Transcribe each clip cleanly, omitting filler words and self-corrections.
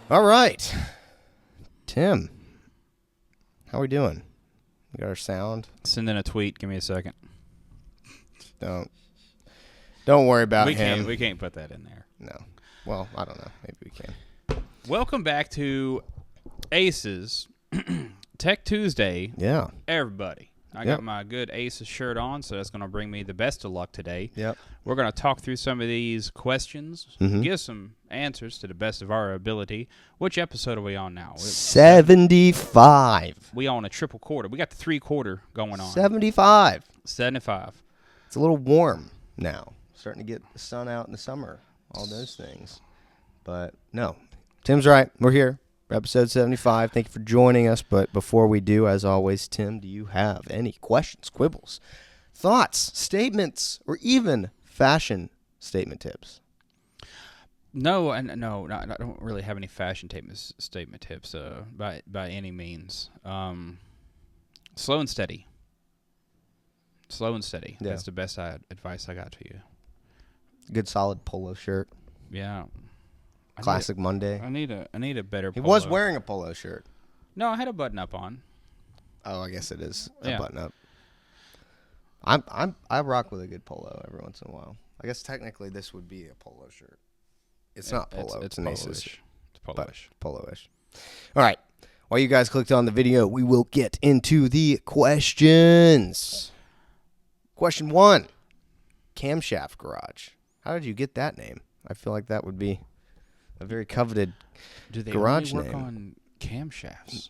All right. Tim, how we doing? We got our sound? Send in a tweet. Give me a second. Don't worry about him. We can't put that in there. No. Well, I don't know. Maybe we can. Welcome back to Aces Tech Tuesday. Yeah. Everybody. I got my good Aces shirt on, so that's going to bring me the best of luck today. Yep. We're going to talk through some of these questions, give some answers to the best of our ability. Which episode are we on now? 75. We on a triple quarter. We got the 3/4 going on. 75. 75. It's a little warm now. Starting to get the sun out in the summer. All those things. But no. Tim's right. We're here. Episode 75. Thank you for joining us. But before we do, as always, Tim, do you have any questions, quibbles, thoughts, statements, or even fashion statement tips? No, I don't really have any fashion statement tips by any means. Slow and steady. Slow and steady. Yeah. That's the best advice I got to you. Good solid polo shirt. Yeah. Classic Monday. I need a better He polo. was wearing a polo shirt. No, I had a button up on. Oh, I guess it is a Yeah. button up. I rock with a good polo every once in a while. I guess technically this would be a polo shirt. It's not polo. It's an Aces shirt. It's polo-ish. Polo-ish. All right. While you guys clicked on the video, we will get into the questions. Question 1. Camshaft Garage. How did you get that name? I feel like that would be a very coveted Do they garage only work name. on camshafts?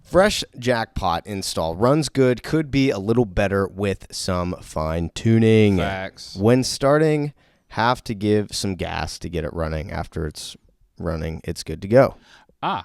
Fresh jackpot install. Runs good. Could be a little better with some fine tuning. Facts. When starting, have to give some gas to get it running. After it's running, it's good to go. On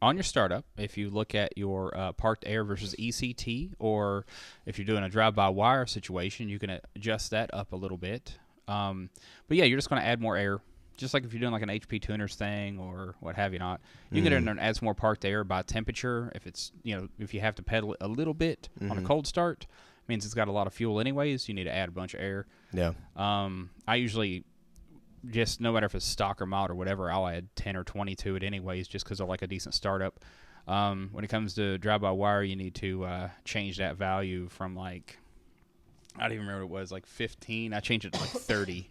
your startup, if you look at your parked air versus ECT, or if you're doing a drive-by-wire situation, you can adjust that up a little bit. But yeah, you're just going to add more air, just like if you're doing like an HP tuners thing or what have you not. You can get in there and add some more parked air by temperature. If it's, if you have to pedal it a little bit on a cold start, means it's got a lot of fuel anyways. You need to add a bunch of air. Yeah. I usually just, no matter if it's stock or mod or whatever, I'll add 10 or 20 to it anyways, just because I like a decent startup. When it comes to drive-by-wire, you need to change that value from like, I don't even remember what it was, like 15. I changed it to like 30.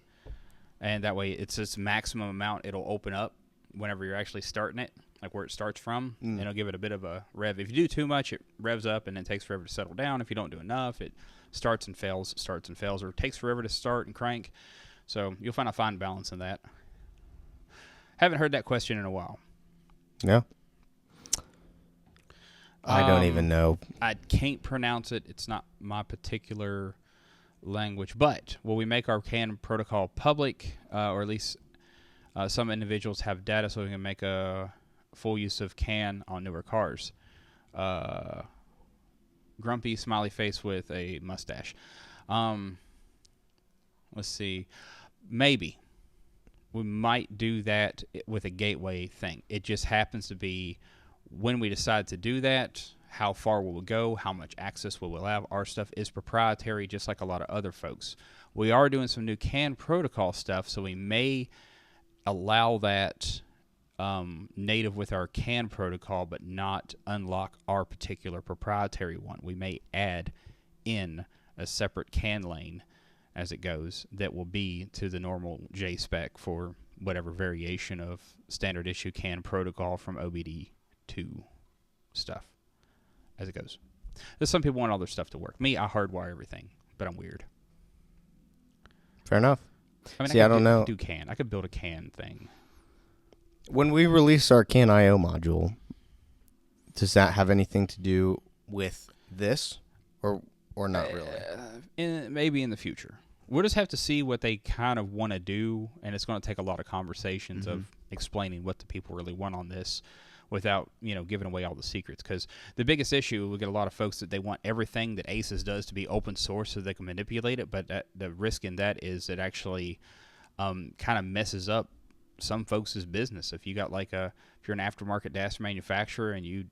And that way it's this maximum amount it'll open up whenever you're actually starting it, like where it starts from. And it'll give it a bit of a rev. If you do too much, it revs up and then takes forever to settle down. If you don't do enough, it starts and fails, or it takes forever to start and crank. So you'll find a fine balance in that. Haven't heard that question in a while. Yeah. I don't even know. I can't pronounce it. It's not my particular language. But will we make our CAN protocol public, or at least some individuals have data so we can make a full use of CAN on newer cars? Grumpy smiley face with a mustache. Let's see. Maybe. We might do that with a gateway thing. It just happens to be when we decide to do that, how far will we go, how much access will we have. Our stuff is proprietary, just like a lot of other folks. We are doing some new CAN protocol stuff, so we may allow that native with our CAN protocol, but not unlock our particular proprietary one. We may add in a separate CAN lane as it goes that will be to the normal JSpec for whatever variation of standard issue CAN protocol from OBD2 stuff as it goes. There's some people want all their stuff to work. Me, I hardwire everything, but I'm weird. Fair enough. I mean, See, I don't know. I could build a CAN thing. When we release our CAN IO module, does that have anything to do with this, or not really? Maybe in the future. We'll just have to see what they kind of want to do, and it's going to take a lot of conversations of explaining what the people really want on this without, giving away all the secrets. Because the biggest issue, we get a lot of folks that they want everything that Aces does to be open source so they can manipulate it, but the risk in that is it actually kind of messes up some folks' business. If you got if you're an aftermarket DAS manufacturer and you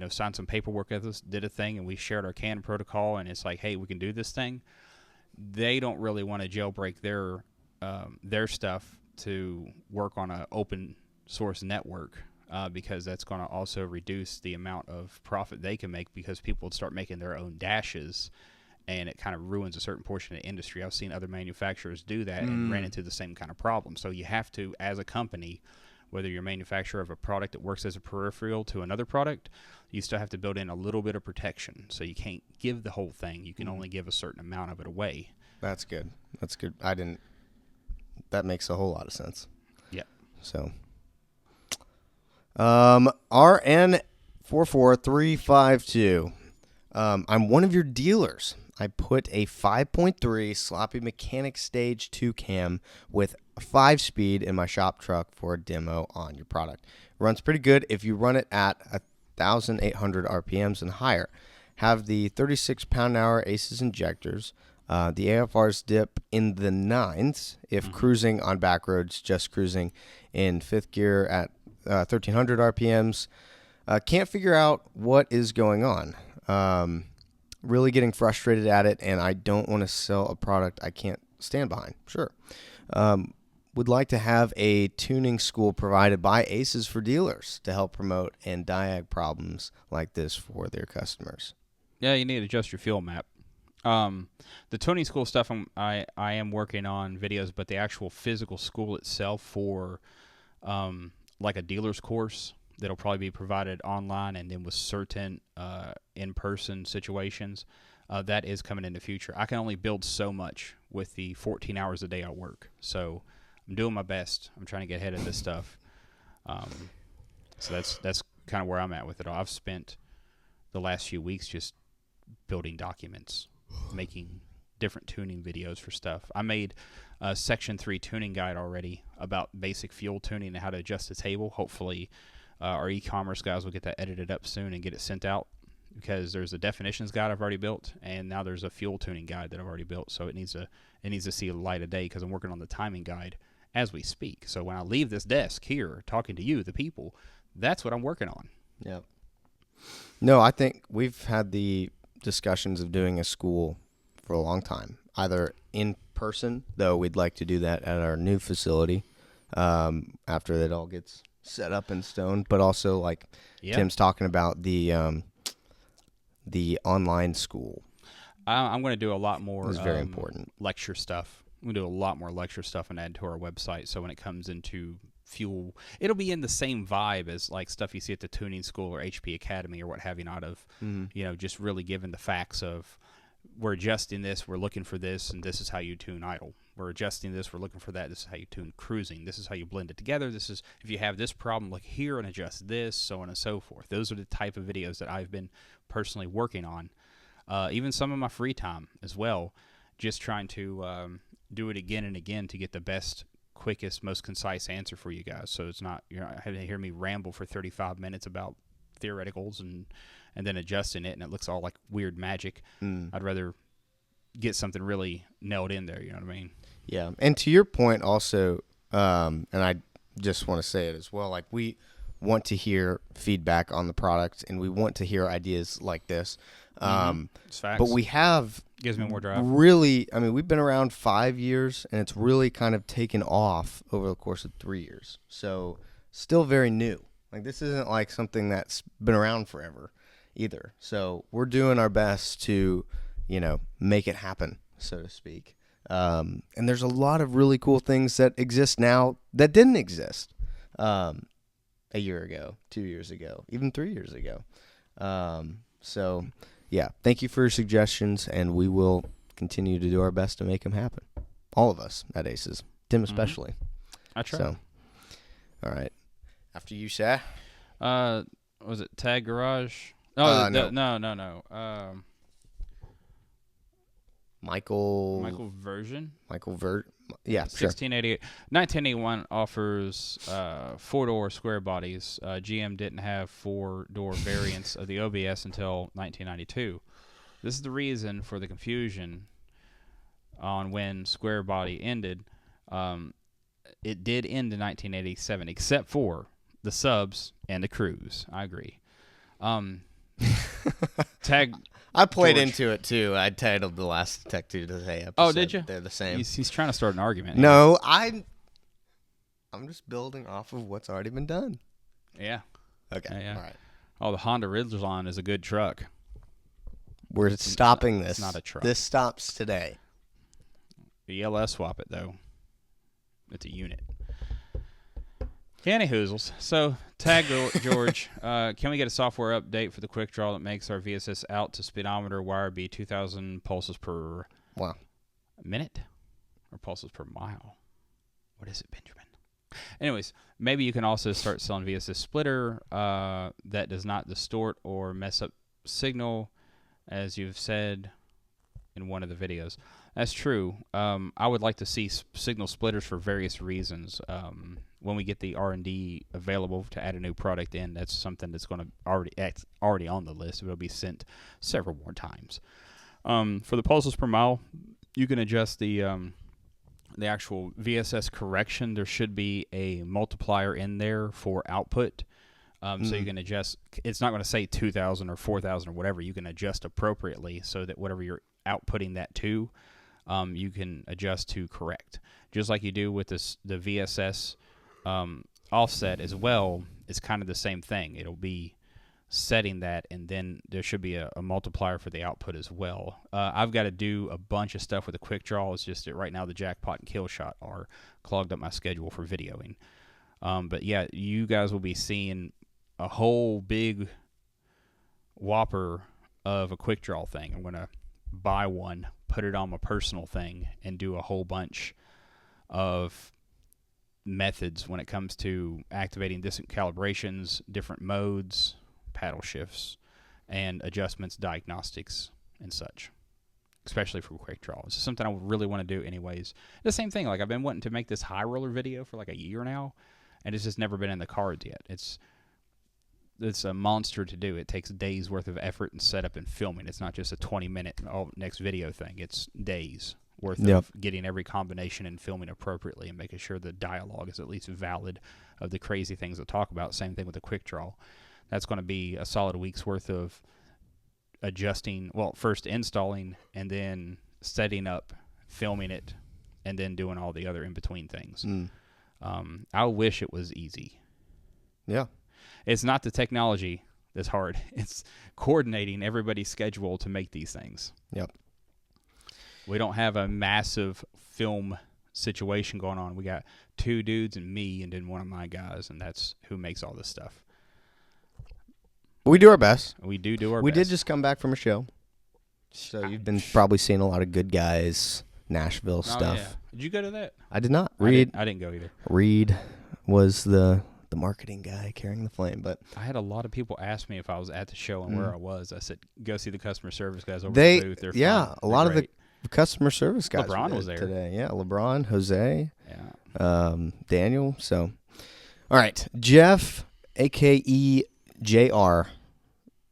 signed some paperwork with us, did a thing, and we shared our CAN protocol, and it's like, hey, we can do this thing, they don't really want to jailbreak their stuff to work on an open source network because that's going to also reduce the amount of profit they can make because people would start making their own dashes, and it kind of ruins a certain portion of the industry. I've seen other manufacturers do that and ran into the same kind of problem. So you have to, as a company, whether you're a manufacturer of a product that works as a peripheral to another product, you still have to build in a little bit of protection. So you can't give the whole thing. You can only give a certain amount of it away. That's good. That makes a whole lot of sense. Yeah. So, RN44352. I'm one of your dealers. I put a 5.3 sloppy mechanic stage 2 cam with a 5-speed in my shop truck for a demo on your product. It runs pretty good if you run it at 1,800 RPMs and higher. Have the 36 pound-an-hour ACES injectors. The AFRs dip in the 9s if cruising on back roads, just cruising in 5th gear at 1,300 RPMs. Can't figure out what is going on. Really getting frustrated at it, and I don't want to sell a product I can't stand behind. Sure. Would like to have a tuning school provided by ACES for dealers to help promote and diag problems like this for their customers. Yeah, you need to adjust your fuel map. The tuning school stuff, I am working on videos, but the actual physical school itself for like a dealer's course that'll probably be provided online and then with certain in-person situations, that is coming in the future. I can only build so much with the 14 hours a day I work. So I'm doing my best. I'm trying to get ahead of this stuff. So that's kind of where I'm at with it all. I've spent the last few weeks just building documents, making different tuning videos for stuff. I made a Section 3 tuning guide already about basic fuel tuning and how to adjust the table. Hopefully our e-commerce guys will get that edited up soon and get it sent out, because there's a definitions guide I've already built, and now there's a fuel tuning guide that I've already built. So it needs to see the light of day, because I'm working on the timing guide as we speak. So when I leave this desk here talking to you, the people, that's what I'm working on. Yeah. No, I think we've had the discussions of doing a school for a long time, either in person, though we'd like to do that at our new facility after it all gets set up in stone, but also like Tim's talking about the online school. I'm going to do a lot more It's very important. Lecture stuff. I'm going to do a lot more lecture stuff and add to our website. So when it comes into fuel, it'll be in the same vibe as like stuff you see at the tuning school or HP Academy or what have you not of, just really giving the facts of, we're adjusting this, we're looking for this, and this is how you tune idle. We're adjusting this, we're looking for that, this is how you tune cruising. This is how you blend it together. This is, if you have this problem, look here and adjust this, so on and so forth. Those are the type of videos that I've been personally working on. Even some of my free time as well, just trying to do it again and again to get the best, quickest, most concise answer for you guys. So it's not, you're not having to hear me ramble for 35 minutes about theoreticals and then adjusting it, and it looks all like weird magic. I'd rather get something really nailed in there, you know what I mean? Yeah, and to your point also, and I just want to say it as well, like we want to hear feedback on the product, and we want to hear ideas like this. It's facts. But we have gives me more drive. Really, I mean, we've been around 5 years, and it's really kind of taken off over the course of 3 years. So still very new. Like this isn't like something that's been around forever either. So we're doing our best to, make it happen, so to speak. And there's a lot of really cool things that exist now that didn't exist a year ago, 2 years ago, even 3 years ago. So, yeah, thank you for your suggestions, and we will continue to do our best to make them happen. All of us at ACES, Tim especially. I try. So, all right. After you, Sha. Was it Tag Garage? No. No. Michael Version? Yeah, sure. 1688. 1981 offers 4-door square bodies. GM didn't have 4-door variants of the OBS until 1992. This is the reason for the confusion on when square body ended. It did end in 1987, except for the subs and the cruise. I agree. Tag. I played into it too. I titled the last Tech Tuesday episode. Oh, did you? They're the same. He's trying to start an argument. No, I'm just building off of what's already been done. Yeah. Okay. Yeah. All right. Oh, the Honda Ridgeline is a good truck. We're stopping this. It's not a truck. This stops today. The LS swap it, though. It's a unit. Canny hoozles. So, Tag George, can we get a software update for the quick draw that makes our VSS out to speedometer wire be 2,000 pulses per minute? Or pulses per mile? What is it, Benjamin? Anyways, maybe you can also start selling VSS splitter that does not distort or mess up signal, as you've said in one of the videos. That's true. I would like to see signal splitters for various reasons. When we get the R&D available to add a new product in, that's something that's going to already on the list. It will be sent several more times. For the pulses per mile, you can adjust the actual VSS correction. There should be a multiplier in there for output. So you can adjust. It's not going to say 2,000 or 4,000 or whatever. You can adjust appropriately so that whatever you're outputting that to, you can adjust to correct. Just like you do with the VSS offset as well, it's kind of the same thing. It'll be setting that, and then there should be a multiplier for the output as well. I've got to do a bunch of stuff with the quick draw. It's just that right now the Jackpot and Killshot are clogged up my schedule for videoing. But yeah, you guys will be seeing a whole big whopper of a quick draw thing. I'm going to buy one, put it on my personal thing, and do a whole bunch of methods when it comes to activating different calibrations, different modes, paddle shifts, and adjustments, diagnostics, and such, especially for quick draw. It's something I really want to do anyways. The same thing, like I've been wanting to make this high roller video for like a year now, and it's just never been in the cards yet. It's a monster to do. It takes days worth of effort and setup and filming. It's not just a 20-minute next video thing. It's days worth of getting every combination and filming appropriately and making sure the dialogue is at least valid of the crazy things to talk about. Same thing with the quick draw. That's going to be a solid week's worth of adjusting, well, first installing and then setting up, filming it, and then doing all the other in-between things. I wish it was easy. Yeah. It's not the technology that's hard. It's coordinating everybody's schedule to make these things. Yep. We don't have a massive film situation going on. We got two dudes and me and then one of my guys, and that's who makes all this stuff. We do our best. We do our best. We did just come back from a show. So you've been probably seeing a lot of Good Guys, Nashville stuff. Yeah. Did you go to that? I did not. I didn't go either. Reed was the marketing guy carrying the flame, but I had a lot of people ask me if I was at the show and where I was. I said, go see the customer service guys over the booth. They're fun. A lot of the customer service guys. LeBron was there today. Yeah, LeBron, Jose, yeah, Daniel. So, all right, Jeff, aka JR.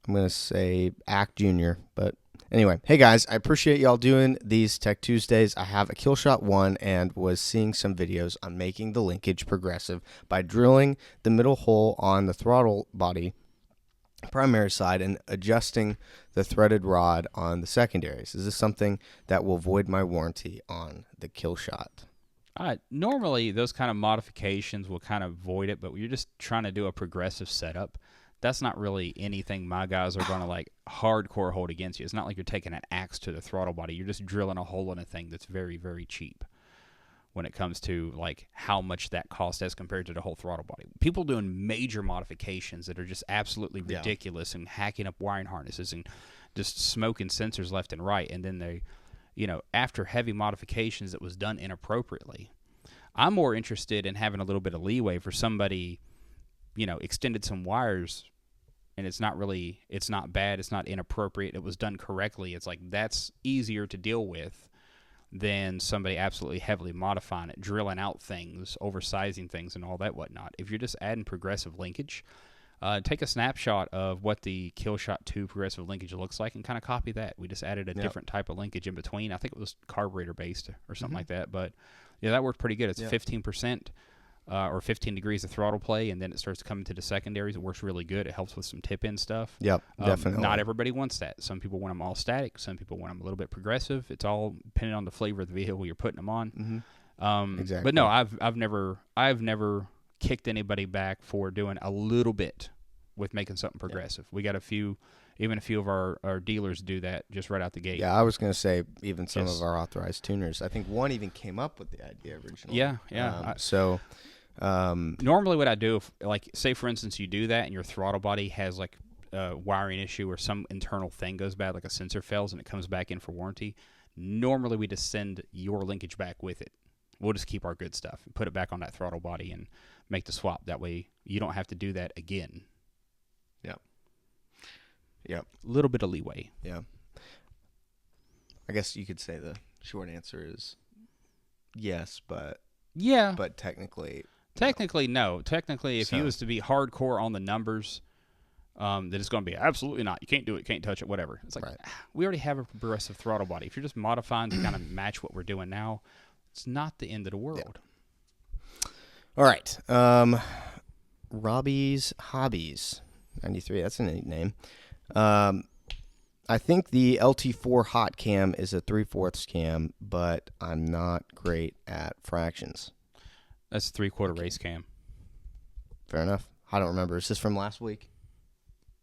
I'm gonna say Act Junior, but anyway, hey guys, I appreciate y'all doing these Tech Tuesdays. I have a Killshot 1 and was seeing some videos on making the linkage progressive by drilling the middle hole on the throttle body primary side and adjusting the threaded rod on the secondaries. Is this something that will void my warranty on the Killshot? Normally, those kind of modifications will kind of void it, but you're just trying to do a progressive setup. That's not really anything my guys are going to like hardcore hold against you. It's not like you're taking an axe to the throttle body. You're just drilling a hole in a thing that's very, very cheap when it comes to like how much that costs as compared to the whole throttle body. People doing major modifications that are just absolutely ridiculous and hacking up wiring harnesses and just smoking sensors left and right. And then they, after heavy modifications that was done inappropriately. I'm more interested in having a little bit of leeway for somebody, extended some wires and it's not bad, it's not inappropriate, it was done correctly. It's like that's easier to deal with than somebody absolutely heavily modifying it, drilling out things, oversizing things and all that whatnot. If you're just adding progressive linkage, take a snapshot of what the Killshot 2 progressive linkage looks like and kind of copy that. We just added a different type of linkage in between. I think it was carburetor based or something like that, but yeah, that worked pretty good. It's 15%. Or 15 degrees of throttle play, and then it starts to come into the secondaries. It works really good. It helps with some tip-in stuff. Yep, definitely. Not everybody wants that. Some people want them all static. Some people want them a little bit progressive. It's all depending on the flavor of the vehicle you're putting them on. Exactly. But no, I've never kicked anybody back for doing a little bit with making something progressive. We got even a few of our dealers do that just right out the gate. Yeah, I was going to say even some of our authorized tuners. I think one even came up with the idea originally. Yeah. Normally what I do, if, like, say for instance you do that and your throttle body has like a wiring issue or some internal thing goes bad, like a sensor fails and it comes back in for warranty, normally we just send your linkage back with it. We'll just keep our good stuff and put it back on that throttle body and make the swap. That way you don't have to do that again. Yep. A little bit of leeway. Yeah. I guess you could say the short answer is yes, but technically no. Technically, if you was to be hardcore on the numbers, then it's going to be absolutely not. You can't do it, can't touch it, whatever. It's like, we already have a progressive throttle body. If you're just modifying to kind of match what we're doing now, it's not the end of the world. Yeah. All right. Robbie's Hobbies 93. That's a neat name. I think the LT4 hot cam is a 3/4 cam, but I'm not great at fractions. That's a 3/4 race cam. Fair enough. I don't remember. Is this from last week?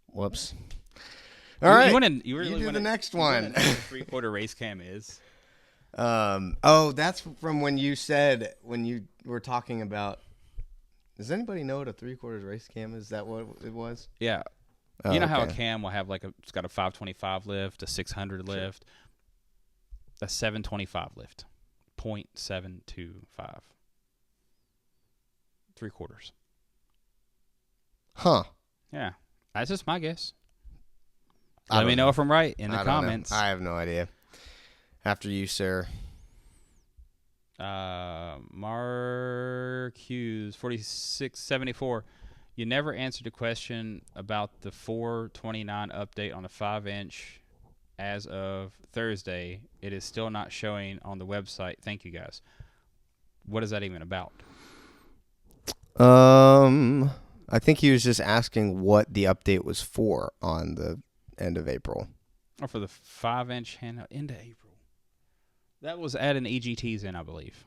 Whoops. All right. You really do the next one. What a 3/4 race cam is. That's from when you were talking about. Does anybody know what a 3/4 race cam is? Is that what it was? Yeah. You know how a cam will have it's got a 525 lift, a 600 lift, a 725 lift, 0.725. 3/4. Huh. Yeah. That's just my guess. Let me know if I'm right in the comments. I have no idea. After you, sir. Mark Hughes, 4674. You never answered a question about the 429 update on the 5-inch as of Thursday. It is still not showing on the website. Thank you, guys. What is that even about? I think he was just asking what the update was for on the end of April. Or for the 5-inch handheld into April. That was adding EGTs in, I believe.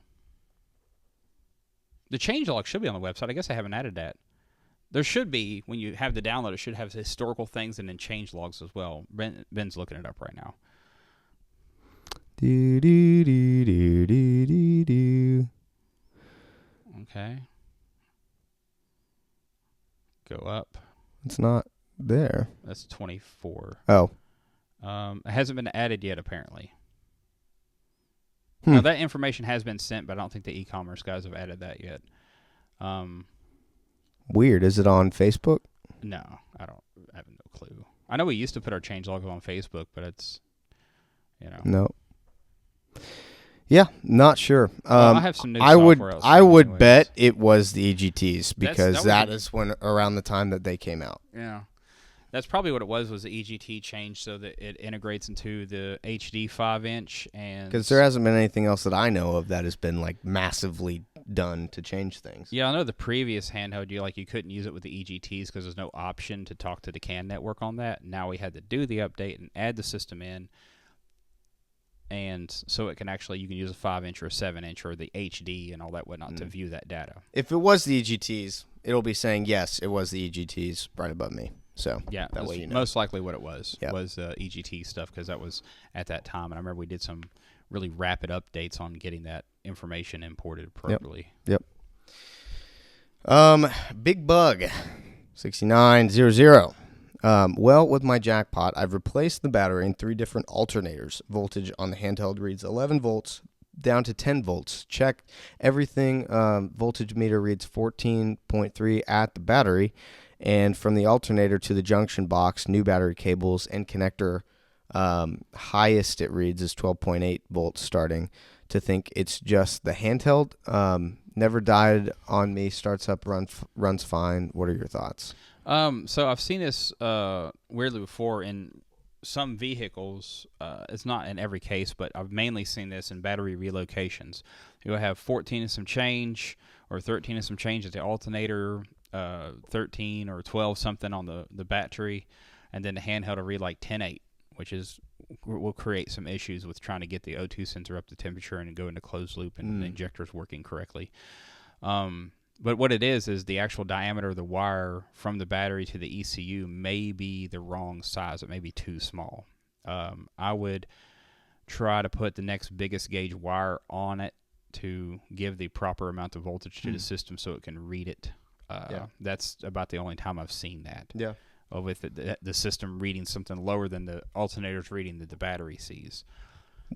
The changelog should be on the website. I guess I haven't added that. There should be, when you have the download, it should have historical things and then change logs as well. Ben's looking it up right now. Okay. Go up. It's not there. That's 24. Oh. It hasn't been added yet, apparently. Now, that information has been sent, but I don't think the e-commerce guys have added that yet. Weird. Is it on Facebook? No, I have no clue. I know we used to put our change logs on Facebook, but it's, No. Yeah, not sure. I have some new I would anyways. bet it was the EGTs because that is when around the time that they came out. Yeah. That's probably what it was the EGT change so that it integrates into the HD 5-inch. Because there hasn't been anything else that I know of that has been like massively done to change things. Yeah, I know the previous handheld, you couldn't use it with the EGTs because there's no option to talk to the CAN network on that. Now we had to do the update and add the system in. And so it can you can use a 5-inch or a 7-inch or the HD and all that whatnot to view that data. If it was the EGTs, it'll be saying, yes, it was the EGTs right above me. So yeah, that way you know. Most likely what it was EGT stuff because that was at that time. And I remember we did some really rapid updates on getting that information imported appropriately. Yep. Big Bug 6900. Well, with my jackpot, I've replaced the battery in 3 different alternators. Voltage on the handheld reads 11 volts down to 10 volts. Checked everything. Voltage meter reads 14.3 at the battery. And from the alternator to the junction box, new battery cables and connector, highest it reads is 12.8 volts starting. To think it's just the handheld. Never died on me. Starts up, runs fine. What are your thoughts? So I've seen this weirdly before in some vehicles. It's not in every case, but I've mainly seen this in battery relocations. You'll have 14 and some change or 13 and some change at the alternator, 13 or 12 something on the battery, and then the handheld will read like 10.8, which will create some issues with trying to get the O2 sensor up to temperature and go into closed loop and the injectors working correctly. But what it is the actual diameter of the wire from the battery to the ECU may be the wrong size. It may be too small. I would try to put the next biggest gauge wire on it to give the proper amount of voltage to the system so it can read it. That's about the only time I've seen that. Yeah. With the system reading something lower than the alternator's reading that the battery sees.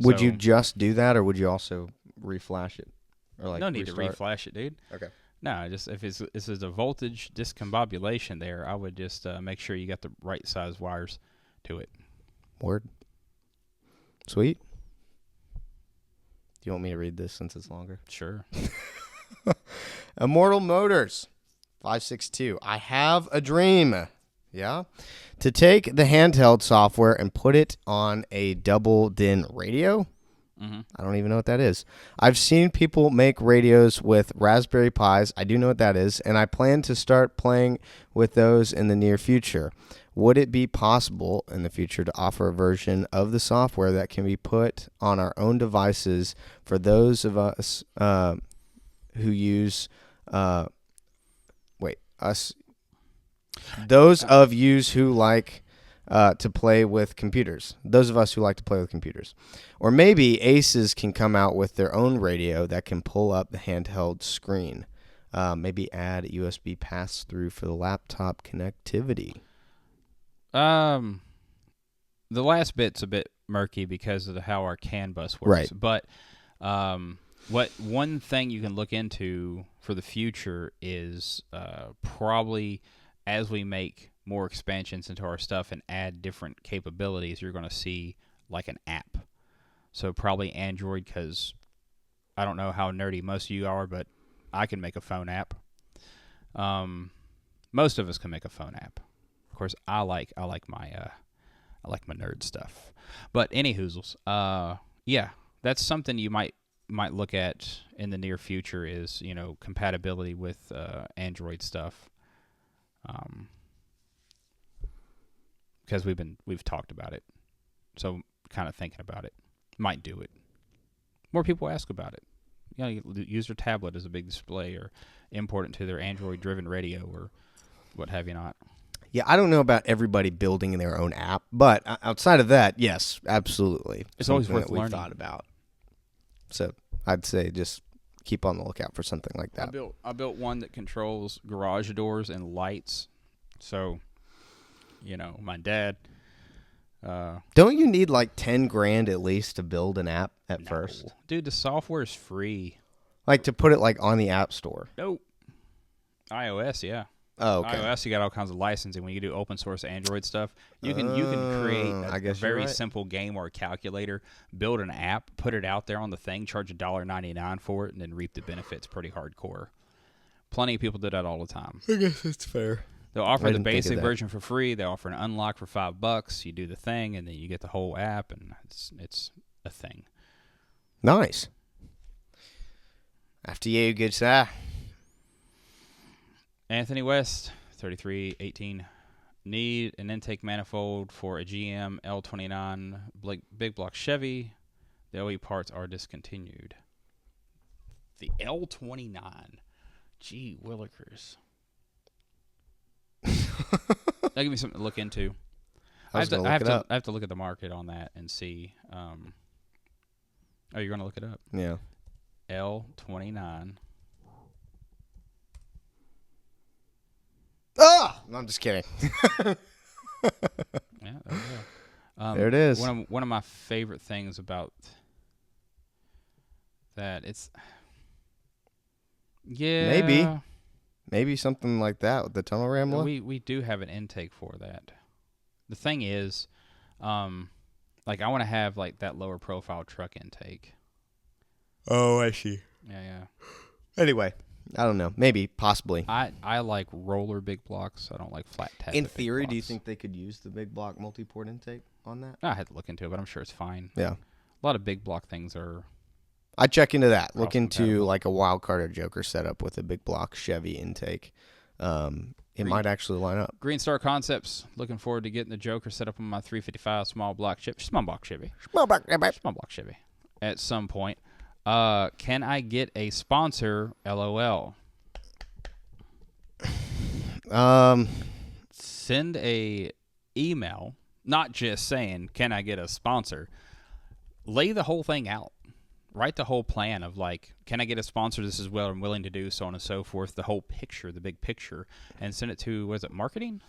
Would you just do that, or would you also reflash it? Or no need to reflash it, dude. Okay. No, just if it's a voltage discombobulation there, I would just make sure you got the right size wires to it. Word. Sweet. Do you want me to read this since it's longer? Sure. Immortal Motors 562. I have a dream. Yeah. To take the Handheld software and put it on a double DIN radio. I don't even know what that is. I've seen people make radios with Raspberry Pis. I do know what that is, and I plan to start playing with those in the near future. Would it be possible in the future to offer a version of the software that can be put on our own devices for those of us who use those of yous who like to play with computers. Those of us who like to play with computers. Or maybe Aces can come out with their own radio that can pull up the handheld screen. Maybe add USB pass-through for the laptop connectivity. The last bit's a bit murky because of how our CAN bus works. Right. But one thing you can look into for the future is probably as we make more expansions into our stuff and add different capabilities, you're going to see like an app. So probably Android, because I don't know how nerdy most of you are, but I can make a phone app. Most of us can make a phone app. Of course, I like my nerd stuff. But anywhoozles, yeah, that's something you might look at in the near future is, compatibility with Android stuff. Because we've talked about it, so kind of thinking about it, might do it. More people ask about it. You use their tablet as a big display, or import it to their Android-driven radio, or what have you not. Yeah, I don't know about everybody building their own app, but outside of that, yes, absolutely. It's always Something worth that we've learning. thought about. So I'd say just keep on the lookout for something like that. I built one that controls garage doors and lights. So, my dad. Don't you need like $10,000 at least to build an app at first? Dude, the software is free. Like to put it like on the App Store? Nope. iOS, yeah. Oh, okay. iOS, you got all kinds of licensing. When you do open source Android stuff, you can create a very simple game or a calculator, build an app, put it out there on the thing, charge $1.99 for it, and then reap the benefits pretty hardcore. Plenty of people do that all the time. I guess that's fair. They'll offer the basic version for free. They offer an unlock for $5. You do the thing, and then you get the whole app, and it's a thing. Nice. After you, good sir. Anthony West, 3318. Need an intake manifold for a GM L29 big block Chevy. The OE parts are discontinued. The L29. Gee willikers. That'll give me something to look into. I have to look at the market on that and see. Oh, you're going to look it up? Yeah. L29. Oh! No, I'm just kidding. Yeah, there we go. There it is. One of my favorite things about that, it's... Yeah. Maybe something like that with the tunnel ram look. We do have an intake for that. The thing is, I want to have like that lower profile truck intake. Oh, I see. Yeah. Anyway, I don't know. Maybe, possibly. I like roller big blocks. I don't like flat tappet. In theory, do you think they could use the big block multi-port intake on that? I had to look into it, but I'm sure it's fine. Yeah. A lot of big block things are... I'd check into that. Look into like a Wildcard or Joker setup with a big block Chevy intake. it might actually line up. Green Star Concepts. Looking forward to getting the Joker set up on my 355 small block Chevy. Small block Chevy. At some point. Can I get a sponsor? LOL. Send a email, not just saying, can I get a sponsor? Lay the whole thing out. Write the whole plan of like, can I get a sponsor? This is what I'm willing to do, so on and so forth. The whole picture, the big picture, and send it to, was it marketing?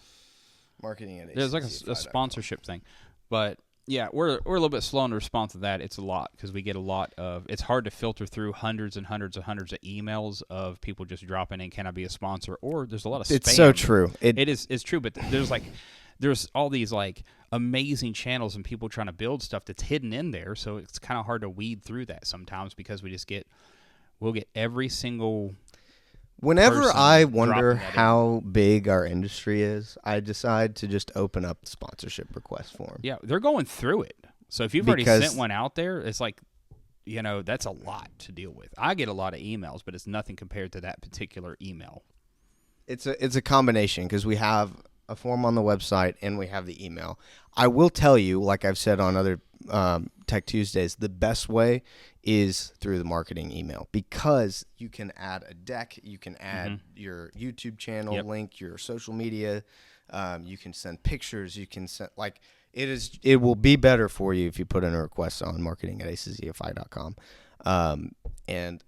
Marketing at There's like a sponsorship thing. But yeah, we're a little bit slow in response to that. It's a lot because we get a lot of, it's hard to filter through hundreds and hundreds and hundreds of emails of people just dropping in, can I be a sponsor? Or there's a lot of spam. It's so true. It's true, but there's all these like amazing channels and people trying to build stuff that's hidden in there. So it's kind of hard to weed through that sometimes because we'll get every single. Whenever I wonder how big our industry is, I decide to just open up the sponsorship request form. Yeah, they're going through it. So if you've already sent one out there, it's like, that's a lot to deal with. I get a lot of emails, but it's nothing compared to that particular email. It's a combination because we have a form on the website and we have the email. I will tell you, like I've said on other Tech Tuesdays, the best way is through the marketing email because you can add a deck, you can add your YouTube channel link, your social media, you can send pictures, you can send it will be better for you if you put in a request on marketing@acesfi.com. And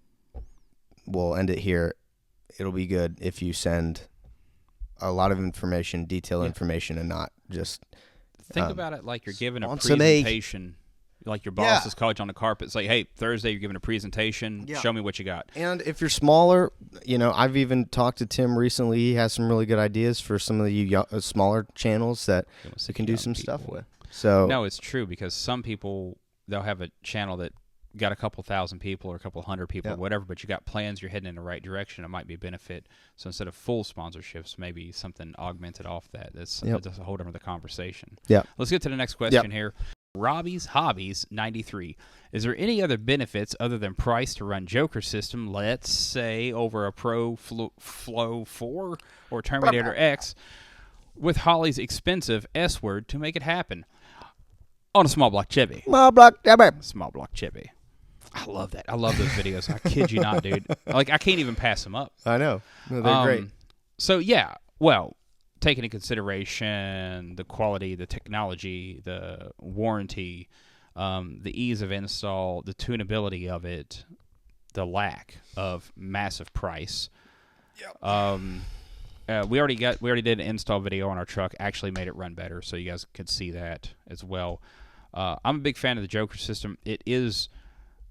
we'll end it here. It'll be good if you send a lot of information, detailed information, and not just think about it like you're giving a presentation. Like your boss has called you on the carpet. It's like, hey, Thursday you're giving a presentation. Yeah. Show me what you got. And if you're smaller, I've even talked to Tim recently. He has some really good ideas for some of the smaller channels that we can do some stuff with. So no, it's true because some people, they'll have a channel that got a couple thousand people or a couple hundred people or whatever, but you got plans, you're heading in the right direction. It might be a benefit. So instead of full sponsorships, maybe something augmented off that. That's a whole different conversation. Yeah. Let's get to the next question here. Robbie's Hobbies 93. Is there any other benefits other than price to run Joker system, let's say over a Pro Flow 4 or Terminator X, with Holly's expensive S-word to make it happen? On a small block Chevy. Small block Chevy. I love that. I love those videos. I kid you not, dude. Like, I can't even pass them up. I know. No, they're great. So, yeah. Well, taking into consideration the quality, the technology, the warranty, the ease of install, the tunability of it, the lack of massive price. Yep. We already did an install video on our truck. Actually made it run better, so you guys could see that as well. I'm a big fan of the Joker system. It is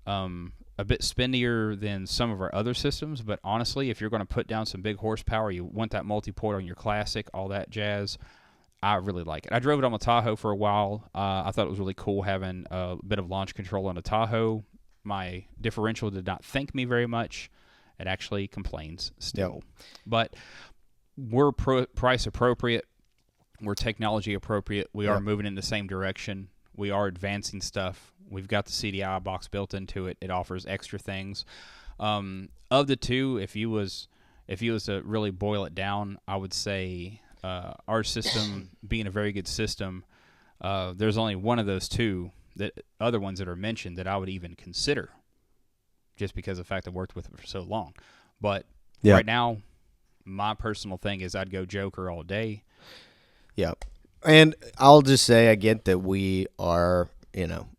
a bit spendier than some of our other systems, but honestly, if you're going to put down some big horsepower, you want that multi-port on your Classic, all that jazz, I really like it. I drove it on my Tahoe for a while. I thought it was really cool having a bit of launch control on the Tahoe. My differential did not thank me very much. It actually complains still. Yep. But we're price appropriate. We're technology appropriate. We are moving in the same direction. We are advancing stuff. We've got the CDI box built into it. It offers extra things. Of the two, if you was to really boil it down, I would say our system being a very good system, there's only one of those two, that other ones that are mentioned, that I would even consider, just because of the fact I worked with it for so long. But right now, my personal thing is I'd go Joker all day. Yep. And I'll just say, I get that we are,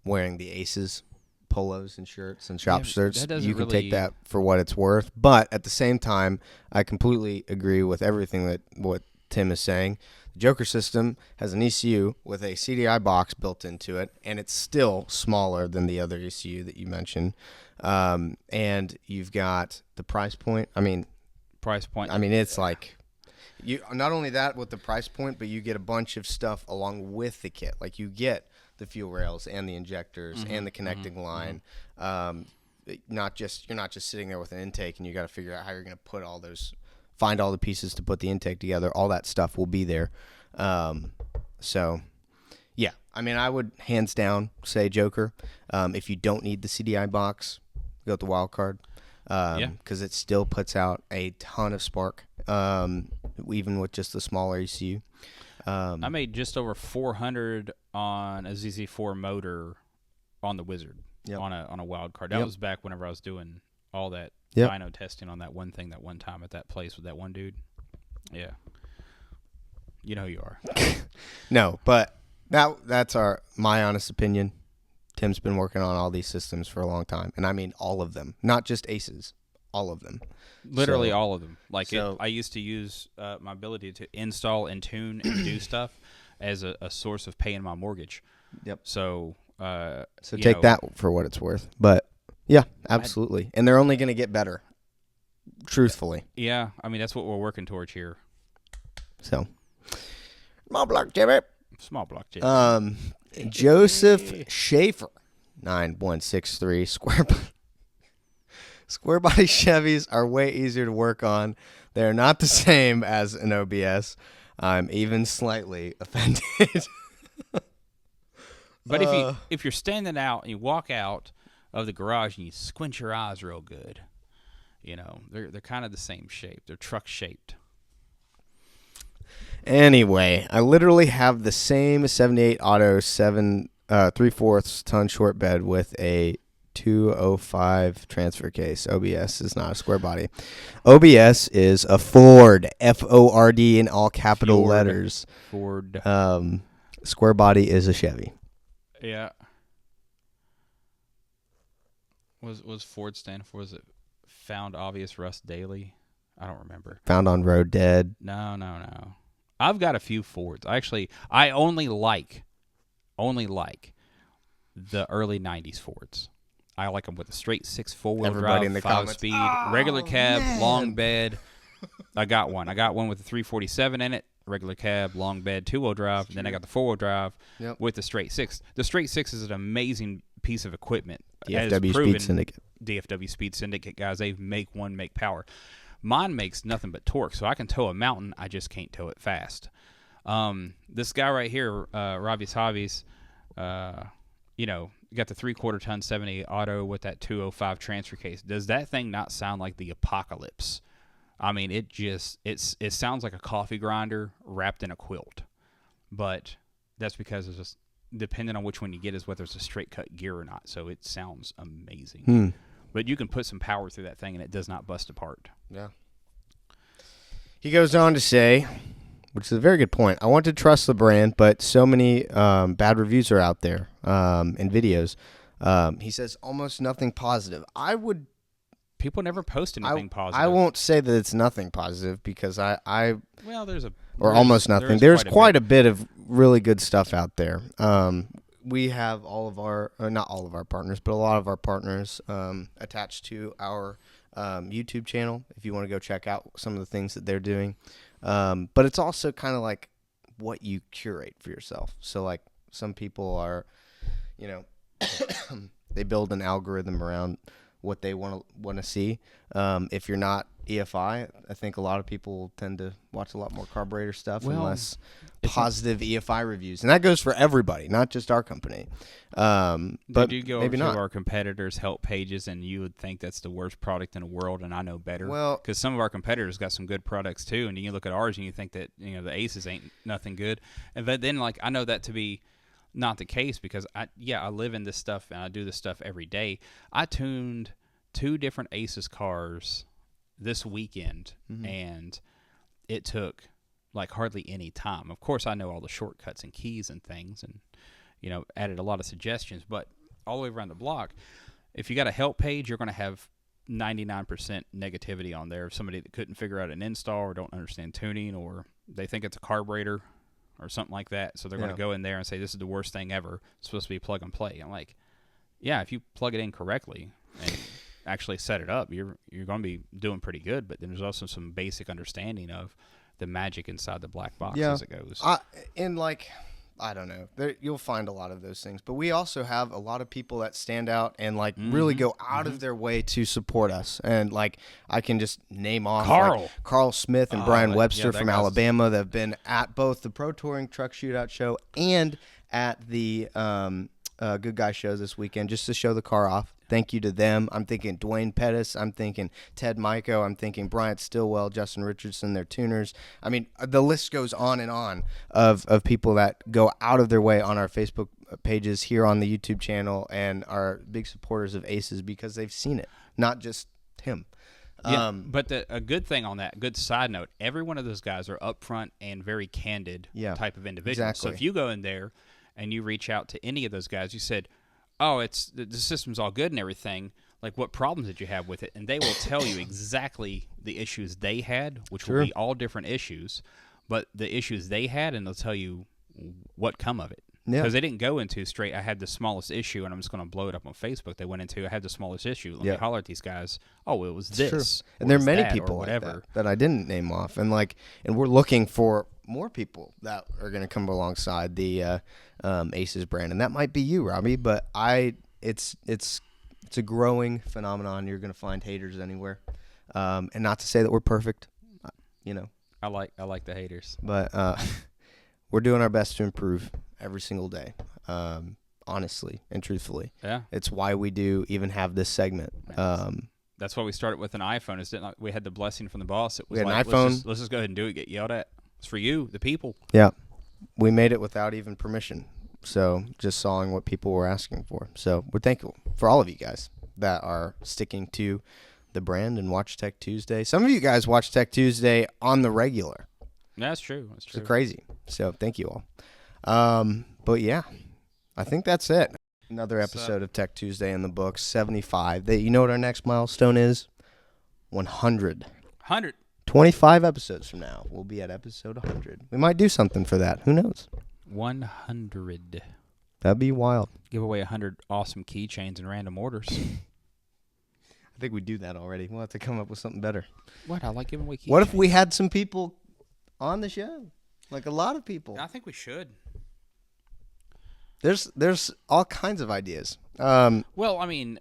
wearing the Aces polos and shirts and shop shirts. You can take that for what it's worth. But at the same time, I completely agree with everything what Tim is saying. The Joker system has an ECU with a CDI box built into it, and it's still smaller than the other ECU that you mentioned. And you've got the price point. It's like... You not only that with the price point, but you get a bunch of stuff along with the kit. Like you get the fuel rails and the injectors and the connecting line. You're not just sitting there with an intake and you got to figure out how you're going to find all the pieces to put the intake together. All that stuff will be there. So, yeah. I would hands down say Joker. If you don't need the CDI box, go with the Wildcard. Because it still puts out a ton of spark even with just the smaller ECU. I made just over 400 on a ZZ4 motor on the Wizard on a wild card. That was back whenever I was doing all that dyno testing on that one thing that one time at that place with that one dude. Yeah. You know who you are. No, but that's my honest opinion. Tim's been working on all these systems for a long time, and I mean all of them, not just Aces, all of them. Literally all of them. I used to use my ability to install and tune and do stuff as a source of paying my mortgage. Yep. So take that for what it's worth. But yeah, absolutely, and they're only going to get better. Truthfully. Yeah, I mean that's what we're working towards here. So, small block, Jimmy. Small block, Jimmy. Joseph Schaefer, 9163 Square body Chevys are way easier to work on. They're not the same as an OBS. I'm even slightly offended. But if you're standing out and you walk out of the garage and you squint your eyes real good, they're kind of the same shape. They're truck shaped. Anyway, I literally have the same 78 Auto 3/4 ton short bed with a 205 transfer case. OBS is not a square body. OBS is a Ford, F-O-R-D in all capital letters. Ford. Square body is a Chevy. Yeah. Was Ford stand for? Was it Found Obvious Rust Daily? I don't remember. Found on Road Dead. No. I've got a few Fords. I only like the early 90s Fords. I like them with a straight 6 4-wheel Everybody drive, in the 5-speed, regular cab, long bed. I got one with a 347 in it, regular cab, long bed, 2-wheel drive. And then I got the 4-wheel drive with the straight 6. The straight 6 is an amazing piece of equipment. DFW Speed Syndicate. DFW Speed Syndicate guys, they make power. Mine makes nothing but torque, so I can tow a mountain. I just can't tow it fast. This guy right here, Robbie's Hobbies, got the 3/4 ton 70 Auto with that 205 transfer case. Does that thing not sound like the apocalypse? I mean, it sounds like a coffee grinder wrapped in a quilt. But that's because it's just depending on which one you get is whether it's a straight cut gear or not. So it sounds amazing. But you can put some power through that thing and it does not bust apart. Yeah. He goes on to say, which is a very good point, I want to trust the brand, but so many bad reviews are out there and videos. He says almost nothing positive. People never post anything positive. I won't say that it's nothing positive because almost nothing. There's quite a bit of really good stuff out there. We have all of our, not all of our partners, but a lot of our partners attached to our YouTube channel if you want to go check out some of the things that they're doing. But it's also kind of like what you curate for yourself. So like some people are, they build an algorithm around what they want to see. If you're not EFI, I think a lot of people tend to watch a lot more carburetor stuff and less positive EFI reviews, and that goes for everybody, not just our company. But you go maybe to not. Our competitors' help pages, and you would think that's the worst product in the world, and I know better. Well, because some of our competitors got some good products too, and you look at ours and you think that the Aces ain't nothing good, but then I know that to be not the case because I live in this stuff and I do this stuff every day. I tuned 2 different Aces cars this weekend, and it took hardly any time. Of course, I know all the shortcuts and keys and things, and added a lot of suggestions. But all the way around the block, if you got a help page, you're going to have 99% negativity on there of somebody that couldn't figure out an install or don't understand tuning, or they think it's a carburetor or something like that. So they're going to go in there and say this is the worst thing ever. It's supposed to be plug and play. I'm like, yeah, if you plug it in correctly and actually set it up, you're going to be doing pretty good. But then there's also some basic understanding of the magic inside the black box as it goes. I don't know. You'll find a lot of those things. But we also have a lot of people that stand out and really go out of their way to support us. And I can just name off Carl Smith and Brian Webster from Alabama that have been at both the Pro Touring Truck Shootout show and at the Good Guy show this weekend just to show the car off. thank you to them. I'm thinking Dwayne Pettis. I'm thinking Ted Mico. I'm thinking Bryant Stillwell, Justin Richardson, their tuners. I mean, the list goes on and on of people that go out of their way on our Facebook pages, here on the YouTube channel, and are big supporters of Aces because they've seen it, not just him. Yeah, but a good thing on that, good side note, every one of those guys are upfront and very candid type of individuals. Exactly. So if you go in there and you reach out to any of those guys, you said, oh, it's the system's all good and everything, like what problems did you have with it? And they will tell you exactly the issues they had, which will be all different issues, but the issues they had, and they'll tell you what come of it. Because they didn't go into straight, I had the smallest issue, and I'm just going to blow it up on Facebook. They went into, I had the smallest issue. Let me holler at these guys. Oh, it was this. True. And there are many people like that I didn't name off. And we're looking for more people that are going to come alongside the Aces brand. And that might be you, Robbie. But it's a growing phenomenon. You're going to find haters anywhere. And not to say that we're perfect, you know. I like the haters. But we're doing our best to improve every single day, honestly and truthfully. Yeah. It's why we do even have this segment. That's why we started with an iPhone. We had the blessing from the boss. It was we had like, an iPhone. Let's just go ahead and do it, get yelled at. It's for you, the people. Yeah. We made it without even permission. So just sawing what people were asking for. So we're thankful for all of you guys that are sticking to the brand and watch Tech Tuesday. Some of you guys watch Tech Tuesday on the regular. That's true. That's true. It's crazy. So thank you all. But yeah, I think that's it. Another episode of Tech Tuesday in the books, 75. You know what our next milestone is? 100. 100. 25 episodes from now, we'll be at episode 100. We might do something for that. Who knows? 100. That'd be wild. Give away 100 awesome keychains and random orders. I think we do that already. We'll have to come up with something better. What? I like giving away keychains. What if we had some people on the show? Like a lot of people. I think we should. There's all kinds of ideas. Well, I mean,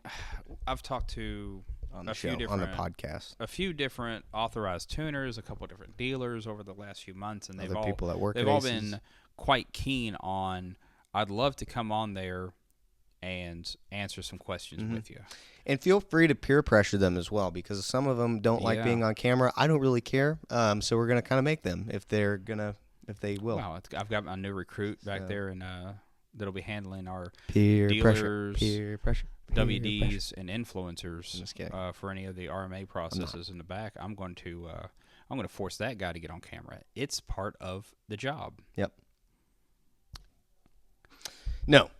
I've talked to on the show, on the podcast, a few different authorized tuners, a couple of different dealers over the last few months, and they've all been quite keen on. I'd love to come on there and answer some questions with you. And feel free to peer pressure them as well, because some of them don't like being on camera. I don't really care. So we're gonna kind of make them if they will. Wow, I've got my new recruit back there, and that'll be handling our peer dealers, pressure, WDs, and influencers for any of the RMA processes in the back. I'm going to force that guy to get on camera. It's part of the job. Yep. No.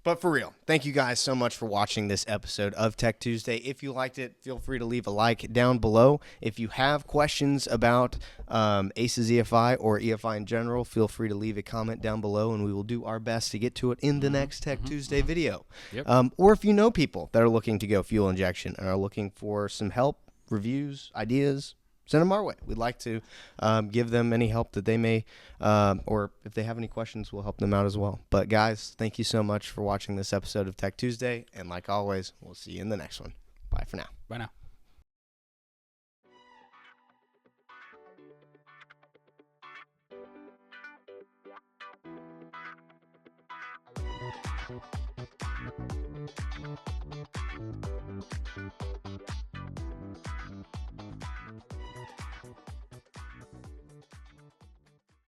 But for real, thank you guys so much for watching this episode of Tech Tuesday. If you liked it, feel free to leave a like down below. If you have questions about Aces EFI or EFI in general, feel free to leave a comment down below, and we will do our best to get to it in the next Tech Tuesday video. Yep. Or if you know people that are looking to go fuel injection and are looking for some help, reviews, ideas, send them our way. We'd like to give them any help that they may, or if they have any questions, we'll help them out as well. But guys, thank you so much for watching this episode of Tech Tuesday. And like always, we'll see you in the next one. Bye for now. Bye now.